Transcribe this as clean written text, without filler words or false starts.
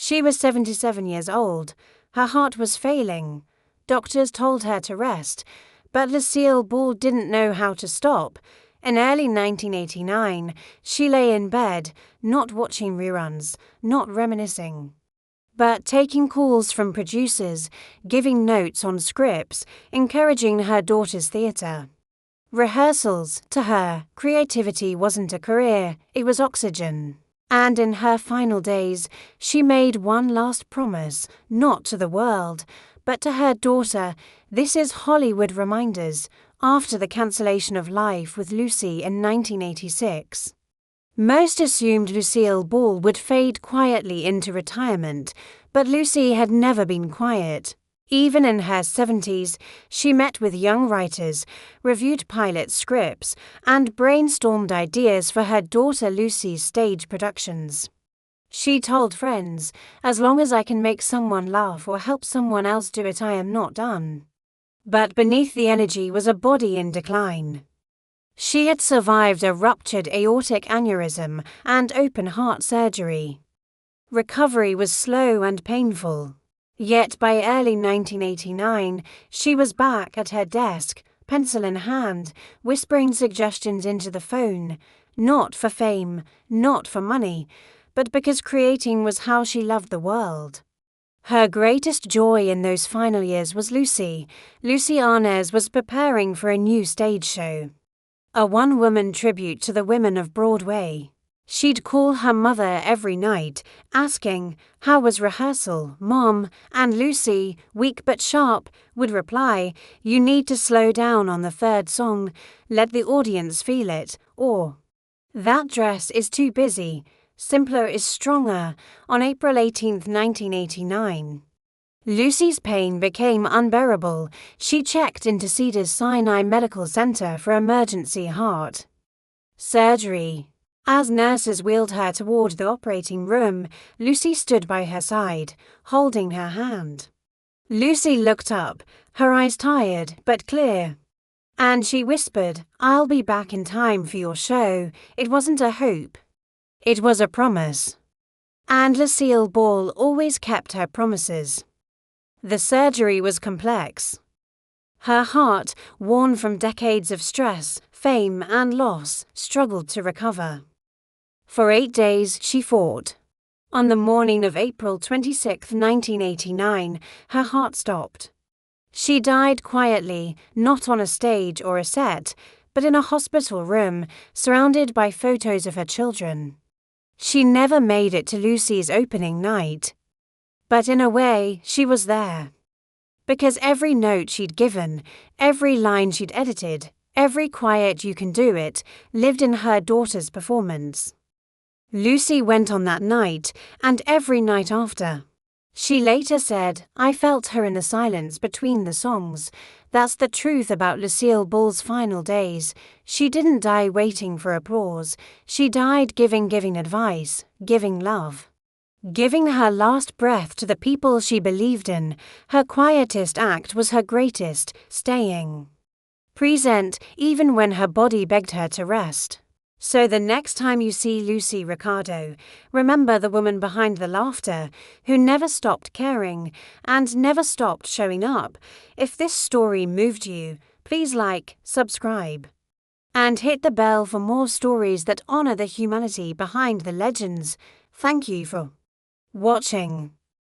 She was 77 years old. Her heart was failing. Doctors told her to rest, but Lucille Ball didn't know how to stop. In early 1989, she lay in bed, not watching reruns, not reminiscing, but taking calls from producers, giving notes on scripts, encouraging her daughter's theatre. Rehearsals, to her, creativity wasn't a career, it was oxygen. And in her final days, she made one last promise, not to the world, but to her daughter. This is Hollywood Reminders, after the cancellation of Life with Lucy in 1986. Most assumed Lucille Ball would fade quietly into retirement, but Lucy had never been quiet. Even in her 70s, she met with young writers, reviewed pilot scripts, and brainstormed ideas for her daughter Lucie's stage productions. She told friends, "As long as I can make someone laugh or help someone else do it, I am not done." But beneath the energy was a body in decline. She had survived a ruptured aortic aneurysm and open heart surgery. Recovery was slow and painful. Yet by early 1989, she was back at her desk, pencil in hand, whispering suggestions into the phone, not for fame, not for money, but because creating was how she loved the world. Her greatest joy in those final years was Lucie. Lucie Arnaz was preparing for a new stage show, a one-woman tribute to the women of Broadway. She'd call her mother every night, asking, "How was rehearsal, Mom?" And Lucie, weak but sharp, would reply, "You need to slow down on the third song, let the audience feel it," or, "That dress is too busy, simpler is stronger." On April 18, 1989. Lucie's pain became unbearable. She checked into Cedars-Sinai Medical Center for emergency heart surgery. As nurses wheeled her toward the operating room, Lucie stood by her side, holding her hand. Lucie looked up, her eyes tired but clear. And she whispered, "I'll be back in time for your show." It wasn't a hope. It was a promise. And Lucille Ball always kept her promises. The surgery was complex. Her heart, worn from decades of stress, fame, and loss, struggled to recover. For 8 days she fought. On the morning of April 26, 1989, her heart stopped. She died quietly, not on a stage or a set, but in a hospital room, surrounded by photos of her children. She never made it to Lucie's opening night. But in a way, she was there. Because every note she'd given, every line she'd edited, every quiet "you can do it," lived in her daughter's performance. Lucie went on that night, and every night after. She later said, "I felt her in the silence between the songs." That's the truth about Lucille Ball's final days. She didn't die waiting for applause. She died giving advice, giving love. Giving her last breath to the people she believed in. Her quietest act was her greatest, staying present even when her body begged her to rest. So the next time you see Lucie Ricardo, remember the woman behind the laughter, who never stopped caring and never stopped showing up. If this story moved you, please like, subscribe, and hit the bell for more stories that honor the humanity behind the legends. Thank you for watching.